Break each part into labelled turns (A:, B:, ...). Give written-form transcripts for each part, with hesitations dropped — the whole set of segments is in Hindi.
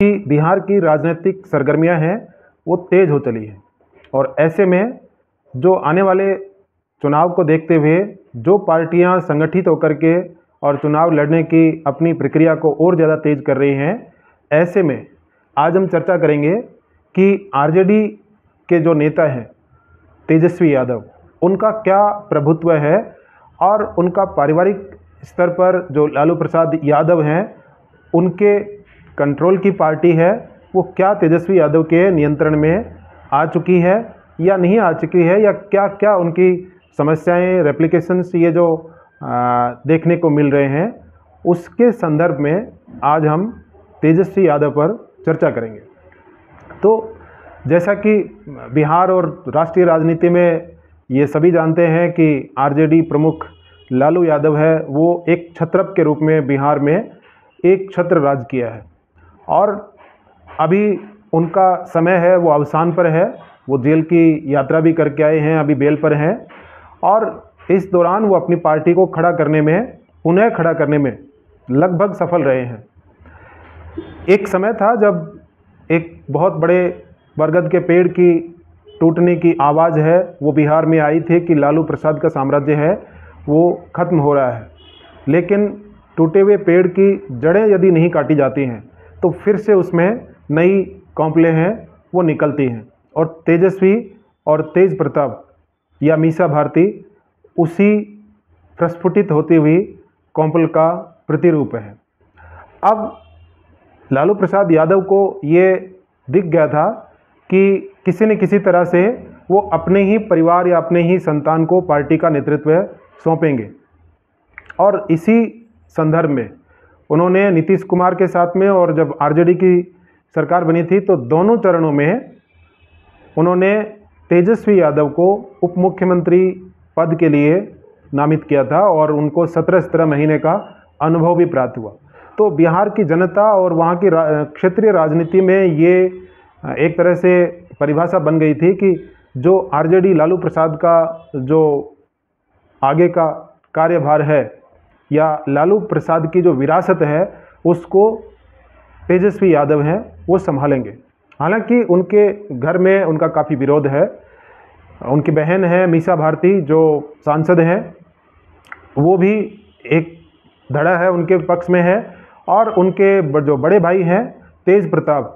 A: कि बिहार की राजनीतिक सरगर्मियां हैं वो तेज़ हो चली हैं और ऐसे में जो आने वाले चुनाव को देखते हुए जो पार्टियां संगठित होकर के और चुनाव लड़ने की अपनी प्रक्रिया को और ज़्यादा तेज़ कर रही हैं, ऐसे में आज हम चर्चा करेंगे कि आरजेडी के जो नेता हैं तेजस्वी यादव, उनका क्या प्रभुत्व है और उनका पारिवारिक स्तर पर जो लालू प्रसाद यादव हैं उनके कंट्रोल की पार्टी है वो क्या तेजस्वी यादव के नियंत्रण में आ चुकी है या नहीं आ चुकी है, या क्या क्या उनकी समस्याएं रेप्लिकेशंस ये जो देखने को मिल रहे हैं, उसके संदर्भ में आज हम तेजस्वी यादव पर चर्चा करेंगे। तो जैसा कि बिहार और राष्ट्रीय राजनीति में ये सभी जानते हैं कि आरजेडी प्रमुख लालू यादव है, वो एक छत्रप के रूप में बिहार में एक छत्र राज किया है और अभी उनका समय है वो अवसान पर है। वो जेल की यात्रा भी करके आए हैं, अभी बेल पर हैं और इस दौरान वो अपनी पार्टी को खड़ा करने में, पुनः खड़ा करने में लगभग सफल रहे हैं। एक समय था जब एक बहुत बड़े बरगद के पेड़ की टूटने की आवाज़ है वो बिहार में आई थी कि लालू प्रसाद का साम्राज्य है वो खत्म हो रहा है, लेकिन टूटे हुए पेड़ की जड़ें यदि नहीं काटी जाती हैं तो फिर से उसमें नई कौंपलें हैं वो निकलती हैं और तेजस्वी और तेज प्रताप या मीसा भारती उसी प्रस्फुटित होती हुई कौंपल का प्रतिरूप है। अब लालू प्रसाद यादव को ये दिख गया था कि किसी न किसी तरह से वो अपने ही परिवार या अपने ही संतान को पार्टी का नेतृत्व सौंपेंगे और इसी संदर्भ में उन्होंने नीतीश कुमार के साथ में, और जब आरजेडी की सरकार बनी थी तो दोनों चरणों में उन्होंने तेजस्वी यादव को उप मुख्यमंत्री पद के लिए नामित किया था और उनको 17-17 महीने का अनुभव भी प्राप्त हुआ। तो बिहार की जनता और वहाँ की क्षेत्रीय राजनीति में ये एक तरह से परिभाषा बन गई थी कि जो आरजेडी लालू प्रसाद का जो आगे का कार्यभार है या लालू प्रसाद की जो विरासत है उसको तेजस्वी यादव हैं वो संभालेंगे। हालांकि उनके घर में उनका काफ़ी विरोध है। उनकी बहन है मीसा भारती जो सांसद हैं, वो भी एक धड़ा है उनके पक्ष में है और उनके जो बड़े भाई हैं तेज प्रताप,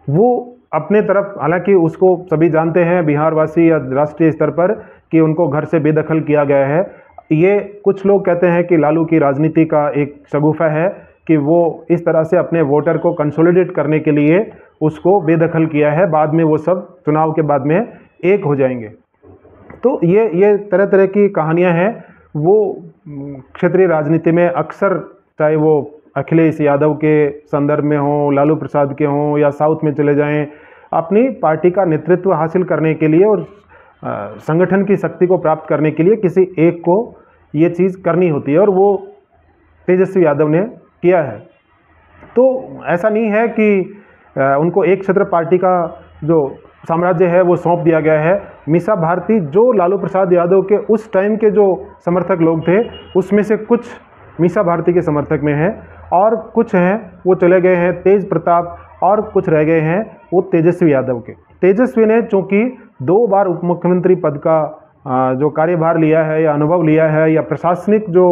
A: वो अपने तरफ, हालांकि उसको सभी जानते हैं बिहार वासी या राष्ट्रीय स्तर पर कि उनको घर से बेदखल किया गया है। ये कुछ लोग कहते हैं कि लालू की राजनीति का एक शगुफा है कि वो इस तरह से अपने वोटर को कंसोलिडेट करने के लिए उसको बेदखल किया है, बाद में वो सब चुनाव के बाद में एक हो जाएंगे। तो ये तरह तरह की कहानियां हैं वो क्षेत्रीय राजनीति में अक्सर, चाहे वो अखिलेश यादव के संदर्भ में हो, लालू प्रसाद के हों या साउथ में चले जाएं, अपनी पार्टी का नेतृत्व हासिल करने के लिए और संगठन की शक्ति को प्राप्त करने के लिए किसी एक को ये चीज़ करनी होती है और वो तेजस्वी यादव ने किया है। तो ऐसा नहीं है कि उनको एक छत्र पार्टी का जो साम्राज्य है वो सौंप दिया गया है। मीसा भारती जो लालू प्रसाद यादव के उस टाइम के जो समर्थक लोग थे उसमें से कुछ मीसा भारती के समर्थक में हैं और कुछ हैं वो चले गए हैं तेज प्रताप और कुछ रह गए हैं वो तेजस्वी यादव के। तेजस्वी ने चूँकि 2 बार उप मुख्यमंत्री पद का जो कार्यभार लिया है या अनुभव लिया है या प्रशासनिक जो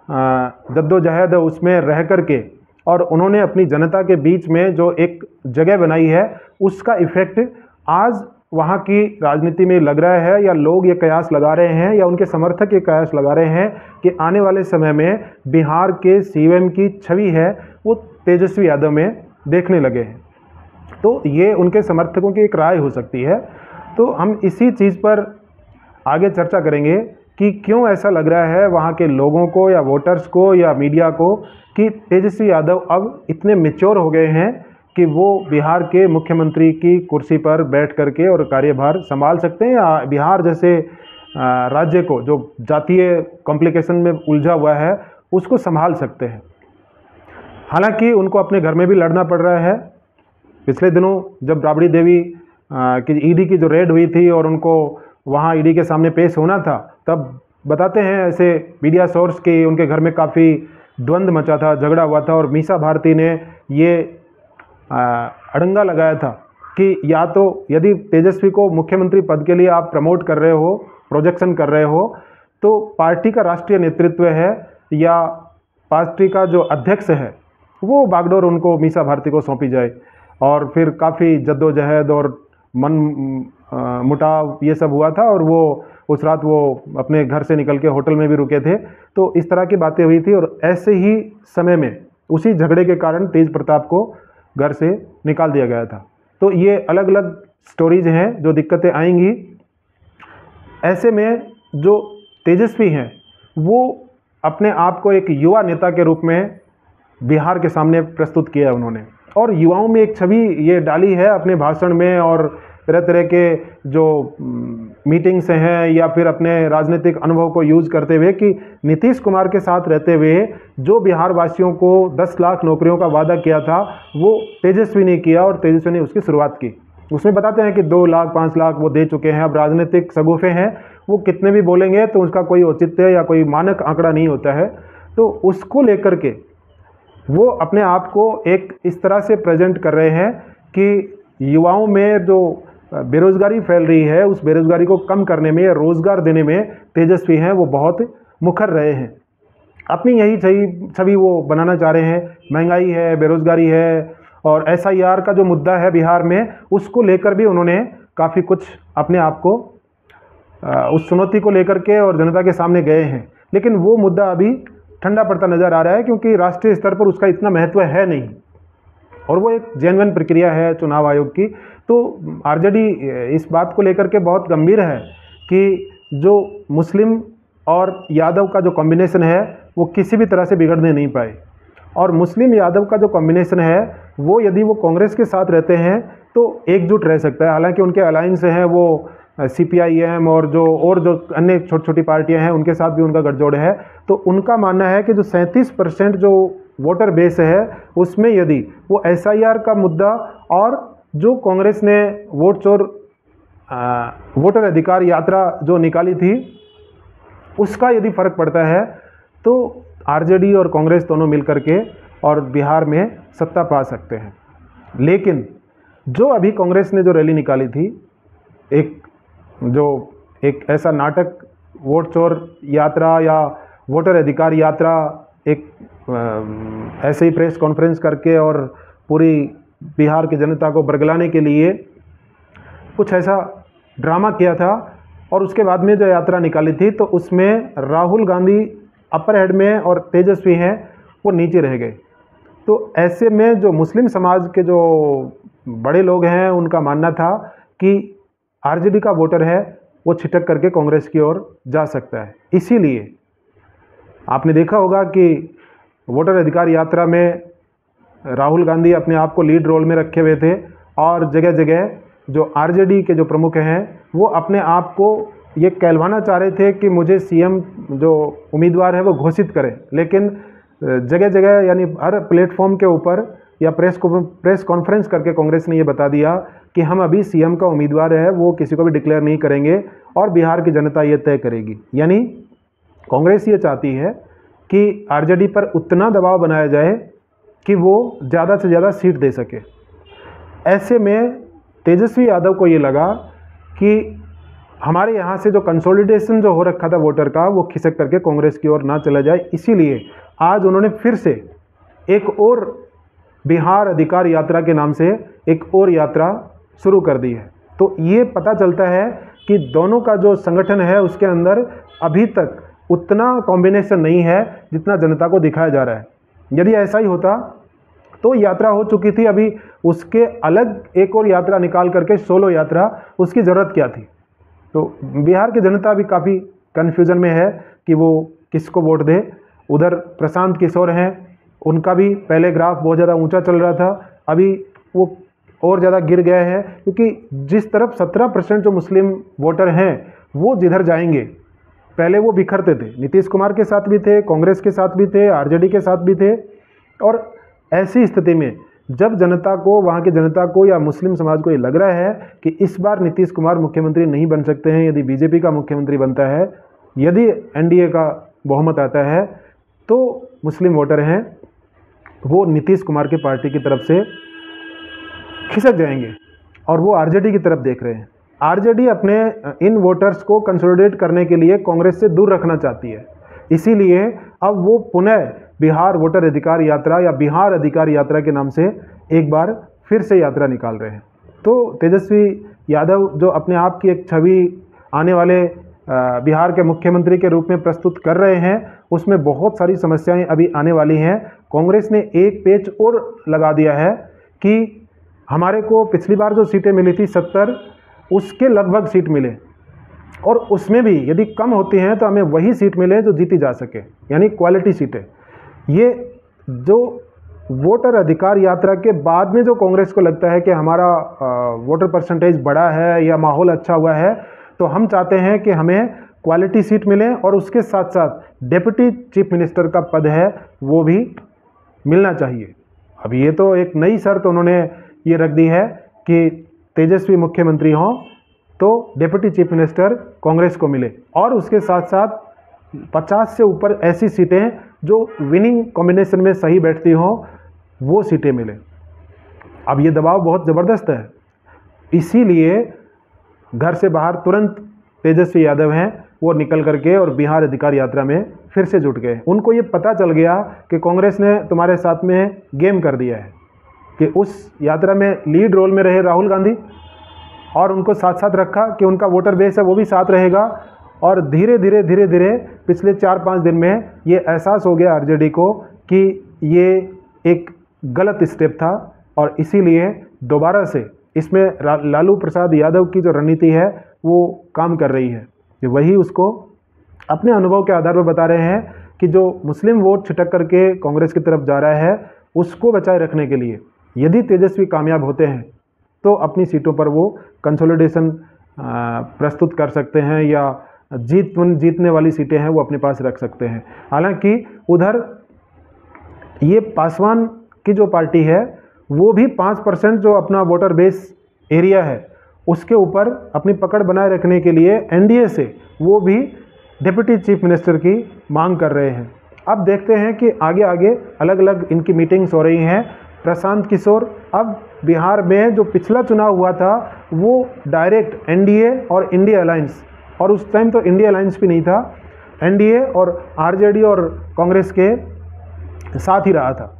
A: जद्दोजहद है उसमें रह करके, और उन्होंने अपनी जनता के बीच में जो एक जगह बनाई है उसका इफेक्ट आज वहाँ की राजनीति में लग रहा है, या लोग ये कयास लगा रहे हैं या उनके समर्थक ये कयास लगा रहे हैं कि आने वाले समय में बिहार के सीएम की छवि है वो तेजस्वी यादव में देखने लगे हैं। तो ये उनके समर्थकों की एक राय हो सकती है। तो हम इसी चीज़ पर आगे चर्चा करेंगे कि क्यों ऐसा लग रहा है वहाँ के लोगों को या वोटर्स को या मीडिया को कि तेजस्वी यादव अब इतने मैच्योर हो गए हैं कि वो बिहार के मुख्यमंत्री की कुर्सी पर बैठ करके और कार्यभार संभाल सकते हैं, या बिहार जैसे राज्य को जो जातीय कॉम्प्लिकेशन में उलझा हुआ है उसको संभाल सकते हैं। हालांकि उनको अपने घर में भी लड़ना पड़ रहा है। पिछले दिनों जब राबड़ी देवी की ईडी की जो रेड हुई थी और उनको वहाँ ईडी के सामने पेश होना था, तब बताते हैं ऐसे मीडिया सोर्स कि उनके घर में काफ़ी द्वंद्व मचा था, झगड़ा हुआ था और मीसा भारती ने ये अड़ंगा लगाया था कि या तो यदि तेजस्वी को मुख्यमंत्री पद के लिए आप प्रमोट कर रहे हो, प्रोजेक्शन कर रहे हो, तो पार्टी का राष्ट्रीय नेतृत्व है या पार्टी का जो अध्यक्ष है वो बागडोर उनको मीसा भारती को सौंपी जाए। और फिर काफ़ी जद्दोजहद और मन मुटाव ये सब हुआ था और वो उस रात वो अपने घर से निकल के होटल में भी रुके थे। तो इस तरह की बातें हुई थी और ऐसे ही समय में उसी झगड़े के कारण तेज प्रताप को घर से निकाल दिया गया था। तो ये अलग अलग स्टोरीज हैं जो दिक्कतें आएंगी। ऐसे में जो तेजस्वी हैं वो अपने आप को एक युवा नेता के रूप में बिहार के सामने प्रस्तुत किया उन्होंने, और युवाओं में एक छवि ये डाली है अपने भाषण में और तरह तरह के जो मीटिंग्स हैं या फिर अपने राजनीतिक अनुभव को यूज़ करते हुए कि नीतीश कुमार के साथ रहते हुए जो बिहार वासियों को 10 लाख नौकरियों का वादा किया था वो तेजस्वी ने किया और तेजस्वी ने उसकी शुरुआत की। उसमें बताते हैं कि 2 लाख 5 लाख वो दे चुके हैं। अब राजनीतिक सगुफे हैं, वो कितने भी बोलेंगे तो उसका कोई औचित्य या कोई मानक आंकड़ा नहीं होता है। तो उसको लेकर के वो अपने आप को एक इस तरह से प्रेजेंट कर रहे हैं कि युवाओं में जो बेरोज़गारी फैल रही है उस बेरोज़गारी को कम करने में या रोज़गार देने में तेजस्वी हैं वो बहुत मुखर रहे हैं। अपनी यही छवि वो बनाना चाह रहे हैं। महंगाई है, बेरोज़गारी है और SIR का जो मुद्दा है बिहार में उसको लेकर भी उन्होंने काफ़ी कुछ अपने आप को उस चुनौती को लेकर के और जनता के सामने गए हैं। लेकिन वो मुद्दा अभी ठंडा पड़ता नज़र आ रहा है क्योंकि राष्ट्रीय स्तर पर उसका इतना महत्व है नहीं और वो एक जेन्युइन प्रक्रिया है चुनाव आयोग की। तो RJD इस बात को लेकर के बहुत गंभीर है कि जो मुस्लिम और यादव का जो कॉम्बिनेशन है वो किसी भी तरह से बिगड़ने नहीं पाए। और मुस्लिम यादव का जो कॉम्बिनेशन है वो यदि वो कांग्रेस के साथ रहते हैं तो एकजुट रह सकता है। हालांकि उनके अलायंस हैं वो CPIM और जो अन्य छोटी छोटी पार्टियां हैं उनके साथ भी उनका गठजोड़ है। तो उनका मानना है कि जो 37% जो वोटर बेस है उसमें यदि वो SIR का मुद्दा और जो कांग्रेस ने वोटर अधिकार यात्रा जो निकाली थी उसका यदि फ़र्क पड़ता है तो RJD और कांग्रेस दोनों मिलकर के और बिहार में सत्ता पा सकते हैं। लेकिन जो अभी कांग्रेस ने जो रैली निकाली थी, एक ऐसा नाटक वोट चोर यात्रा या वोटर अधिकार यात्रा, एक ऐसे ही प्रेस कॉन्फ्रेंस करके और पूरी बिहार की जनता को बरगलाने के लिए कुछ ऐसा ड्रामा किया था। और उसके बाद में जो यात्रा निकाली थी तो उसमें राहुल गांधी अपर हेड में और तेजस्वी हैं वो नीचे रह गए। तो ऐसे में जो मुस्लिम समाज के जो बड़े लोग हैं उनका मानना था कि RJD का वोटर है वो छिटक करके कांग्रेस की ओर जा सकता है। इसीलिए आपने देखा होगा कि वोटर अधिकार यात्रा में राहुल गांधी अपने आप को लीड रोल में रखे हुए थे और जगह जगह जो RJD के जो प्रमुख हैं वो अपने आप को ये कहलवाना चाह रहे थे कि मुझे CM जो उम्मीदवार है वो घोषित करें। लेकिन जगह जगह यानी हर प्लेटफॉर्म के ऊपर या प्रेस कॉन्फ्रेंस करके कांग्रेस ने ये बता दिया कि हम अभी CM का उम्मीदवार है वो किसी को भी डिक्लेयर नहीं करेंगे और बिहार की जनता ये तय करेगी। यानी कांग्रेस ये चाहती है कि RJD पर उतना दबाव बनाया जाए कि वो ज़्यादा से ज़्यादा सीट दे सके। ऐसे में तेजस्वी यादव को ये लगा कि हमारे यहाँ से जो कंसोलिडेशन जो हो रखा था वोटर का वो खिसक करके कांग्रेस की ओर ना चला जाए। इसीलिए आज उन्होंने फिर से एक और बिहार अधिकार यात्रा के नाम से एक और यात्रा शुरू कर दी है। तो ये पता चलता है कि दोनों का जो संगठन है उसके अंदर अभी तक उतना कॉम्बिनेशन नहीं है जितना जनता को दिखाया जा रहा है। यदि ऐसा ही होता तो यात्रा हो चुकी थी। अभी उसके अलग एक और यात्रा निकाल करके सोलो यात्रा उसकी ज़रूरत क्या थी। तो बिहार की जनता भी काफ़ी कन्फ्यूज़न में है कि वो किसको वोट दे। उधर प्रशांत किशोर हैं, उनका भी पहले ग्राफ बहुत ज़्यादा ऊंचा चल रहा था, अभी वो और ज़्यादा गिर गया है क्योंकि जिस तरफ 17% जो मुस्लिम वोटर हैं वो जिधर जाएंगे, पहले वो बिखरते थे, नीतीश कुमार के साथ भी थे, कांग्रेस के साथ भी थे, RJD के साथ भी थे। और ऐसी स्थिति में जब जनता को, वहाँ की जनता को या मुस्लिम समाज को ये लग रहा है कि इस बार नीतीश कुमार मुख्यमंत्री नहीं बन सकते हैं, यदि BJP का मुख्यमंत्री बनता है, यदि NDA का बहुमत आता है, तो मुस्लिम वोटर हैं वो नीतीश कुमार की पार्टी की तरफ से खिसक जाएंगे और वो आरजेडी की तरफ देख रहे हैं। आरजेडी अपने इन वोटर्स को कंसोलिडेट करने के लिए कांग्रेस से दूर रखना चाहती है, इसीलिए अब वो पुनः बिहार वोटर अधिकार यात्रा या बिहार अधिकार यात्रा के नाम से एक बार फिर से यात्रा निकाल रहे हैं। तो तेजस्वी यादव जो अपने आप की एक छवि आने वाले बिहार के मुख्यमंत्री के रूप में प्रस्तुत कर रहे हैं, उसमें बहुत सारी समस्याएं अभी आने वाली हैं। कांग्रेस ने एक पेच और लगा दिया है कि हमारे को पिछली बार जो सीटें मिली थी 70, उसके लगभग सीट मिले, और उसमें भी यदि कम होती हैं तो हमें वही सीट मिले जो जीती जा सके, यानी क्वालिटी सीटें। ये जो वोटर अधिकार यात्रा के बाद में जो कांग्रेस को लगता है कि हमारा वोटर परसेंटेज बढ़ा है या माहौल अच्छा हुआ है, तो हम चाहते हैं कि हमें क्वालिटी सीट मिले और उसके साथ साथ डिप्टी चीफ मिनिस्टर का पद है वो भी मिलना चाहिए। अब ये तो एक नई शर्त उन्होंने ये रख दी है कि तेजस्वी मुख्यमंत्री हों तो डिप्टी चीफ मिनिस्टर कांग्रेस को मिले, और उसके साथ साथ 50 से ऊपर ऐसी सीटें जो विनिंग कॉम्बिनेशन में सही बैठती हों वो सीटें मिले। अब ये दबाव बहुत ज़बरदस्त है, इसीलिए घर से बाहर तुरंत तेजस्वी यादव हैं वो निकल करके और बिहार अधिकार यात्रा में फिर से जुट गए। उनको ये पता चल गया कि कांग्रेस ने तुम्हारे साथ में गेम कर दिया है, कि उस यात्रा में लीड रोल में रहे राहुल गांधी और उनको साथ साथ रखा कि उनका वोटर बेस है वो भी साथ रहेगा, और धीरे धीरे पिछले 4-5 दिन में ये एहसास हो गया आरजेडी को कि ये एक गलत स्टेप था, और इसीलिए दोबारा से इसमें लालू प्रसाद यादव की जो रणनीति है वो काम कर रही है। कि वही उसको अपने अनुभव के आधार पर बता रहे हैं कि जो मुस्लिम वोट छिटक करके कांग्रेस की तरफ जा रहा है उसको बचाए रखने के लिए यदि तेजस्वी कामयाब होते हैं तो अपनी सीटों पर वो कंसोलिडेशन प्रस्तुत कर सकते हैं, या जीतने वाली सीटें हैं वो अपने पास रख सकते हैं। हालांकि उधर ये पासवान की जो पार्टी है वो भी 5% जो अपना वोटर बेस एरिया है उसके ऊपर अपनी पकड़ बनाए रखने के लिए एनडीए से वो भी डिप्टी चीफ मिनिस्टर की मांग कर रहे हैं। अब देखते हैं कि आगे आगे अलग अलग इनकी मीटिंग्स हो रही हैं। प्रशांत किशोर, अब बिहार में जो पिछला चुनाव हुआ था वो डायरेक्ट एनडीए और इंडिया अलायंस, और उस टाइम तो इंडिया अलायंस भी नहीं था, एनडीए और आरजेडी और कांग्रेस के साथ ही रहा था।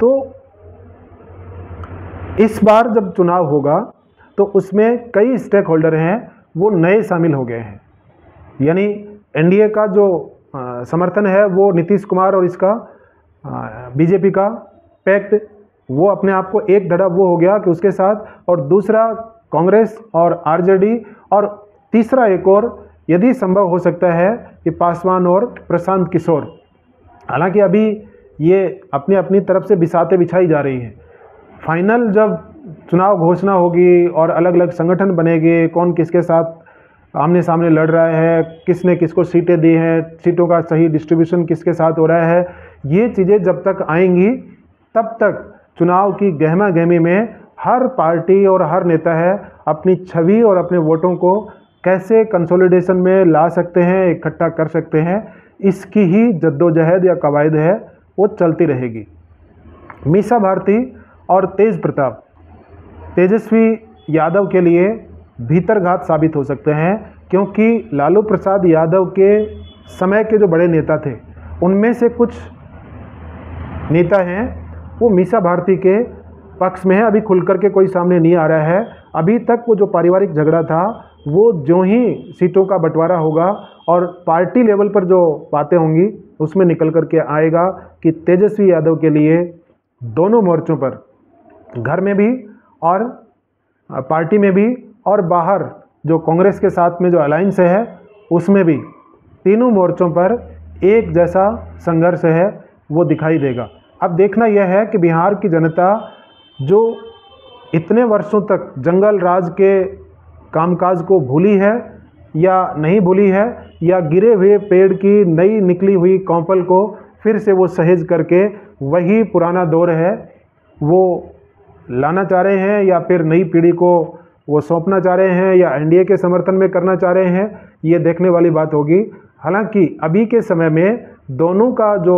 A: तो इस बार जब चुनाव होगा तो उसमें कई स्टेक होल्डर हैं वो नए शामिल हो गए हैं, यानी एनडीए का जो समर्थन है वो नीतीश कुमार और इसका बीजेपी का पैक्ट, वो अपने आप को एक धड़ा वो हो गया कि उसके साथ, और दूसरा कांग्रेस और आरजेडी, और तीसरा एक और यदि संभव हो सकता है कि पासवान और प्रशांत किशोर। हालांकि अभी ये अपनी अपनी तरफ से बिसाते बिछाई जा रही हैं। फाइनल जब चुनाव घोषणा होगी और अलग अलग संगठन बनेंगे, कौन किसके साथ आमने सामने लड़ रहा है, किसने किसको सीटें दी हैं, सीटों का सही डिस्ट्रीब्यूशन किसके साथ हो रहा है, ये चीज़ें जब तक आएंगी तब तक चुनाव की गहमा गहमी में हर पार्टी और हर नेता है अपनी छवि और अपने वोटों को कैसे कंसोलिडेशन में ला सकते हैं, इकट्ठा कर सकते हैं, इसकी ही जद्दोजहद या कवायद है वो चलती रहेगी। मीसा भारती और तेज प्रताप तेजस्वी यादव के लिए भीतरघात साबित हो सकते हैं, क्योंकि लालू प्रसाद यादव के समय के जो बड़े नेता थे उनमें से कुछ नेता हैं वो मीसा भारती के पक्ष में है। अभी खुल करके कोई सामने नहीं आ रहा है। अभी तक वो जो पारिवारिक झगड़ा था वो जो ही सीटों का बंटवारा होगा और पार्टी लेवल पर जो बातें होंगी उसमें निकल करके आएगा कि तेजस्वी यादव के लिए दोनों मोर्चों पर, घर में भी और पार्टी में भी और बाहर जो कांग्रेस के साथ में जो अलायंस है उसमें भी, तीनों मोर्चों पर एक जैसा संघर्ष है वो दिखाई देगा। अब देखना यह है कि बिहार की जनता जो इतने वर्षों तक जंगल राज के कामकाज को भूली है या नहीं भूली है, या गिरे हुए पेड़ की नई निकली हुई कौपल को फिर से वो सहेज करके वही पुराना दौर है वो लाना चाह रहे हैं, या फिर नई पीढ़ी को वो सौंपना चाह रहे हैं, या एनडीए के समर्थन में करना चाह रहे हैं, ये देखने वाली बात होगी। हालांकि अभी के समय में दोनों का जो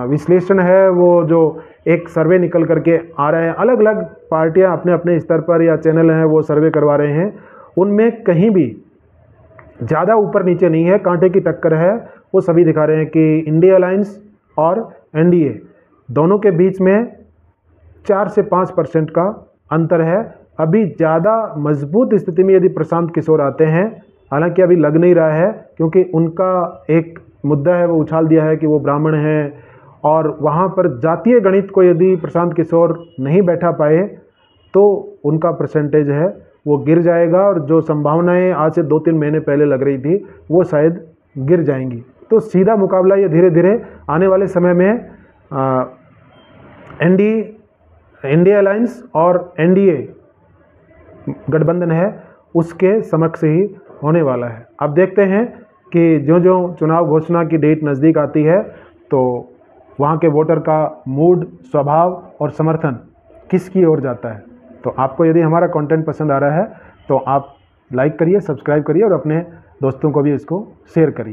A: विश्लेषण है, वो जो एक सर्वे निकल करके आ रहे हैं, अलग अलग पार्टियां अपने अपने स्तर पर या चैनल हैं वो सर्वे करवा रहे हैं, उनमें कहीं भी ज़्यादा ऊपर नीचे नहीं है, कांटे की टक्कर है। वो सभी दिखा रहे हैं कि इंडिया अलायंस और एनडीए दोनों के बीच में 4 से 5% का अंतर है। अभी ज़्यादा मजबूत स्थिति में यदि प्रशांत किशोर आते हैं, हालांकि अभी लग नहीं रहा है, क्योंकि उनका एक मुद्दा है वो उछाल दिया है कि वो ब्राह्मण हैं, और वहाँ पर जातीय गणित को यदि प्रशांत किशोर नहीं बैठा पाए तो उनका परसेंटेज है वो गिर जाएगा, और जो संभावनाएं आज से 2-3 महीने पहले लग रही थी वो शायद गिर जाएंगी। तो सीधा मुकाबला ये धीरे धीरे आने वाले समय में इंडिया अलायंस और एनडीए गठबंधन है उसके समक्ष ही होने वाला है। अब देखते हैं कि जो जो चुनाव घोषणा की डेट नज़दीक आती है तो वहाँ के वोटर का मूड, स्वभाव और समर्थन किसकी ओर जाता है। तो आपको यदि हमारा कंटेंट पसंद आ रहा है तो आप लाइक करिए, सब्सक्राइब करिए और अपने दोस्तों को भी इसको शेयर करिए।